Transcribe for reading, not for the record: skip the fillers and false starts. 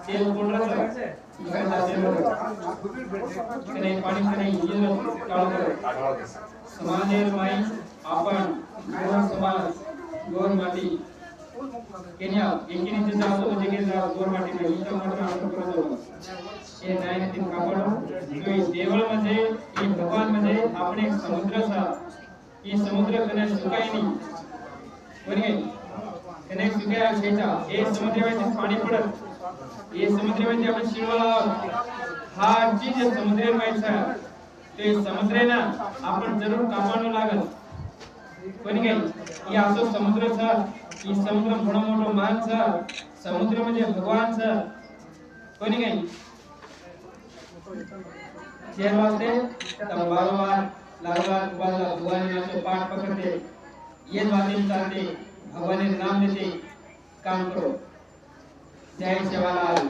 तेल कोण राहतं कने पाणी कने येलो काढो समाजेर माई आपण गोर समाज गोर माटी केन्या एकीने जातो जगे जा गोर माटी में इटा मात्र आपण करतो हे नाही तीन कापड तो देवळ म्हणजे हे भगवान म्हणजे आपण एक समुद्र सा ये समुद्र कने सुकाई नहीं बने कने सुकाया छेचा हे समुद्र में पाणी पडत ये समुद्र में आपण शिरवाला हा जी जे समुद्र में छा ते समुद्र ना आपण जरूर कापाणो लागल बने ये असो समुद्र छा ये समुद्र मोठो मोठो मान छा समुद्र म्हणजे भगवान छा बने गई जे वास्ते तम बारंबार लागला बाला भगवान ने तो पाठ पकड़ते ये बातें चाहते भगवान के नाम लेते काम करो जय सेवालाल।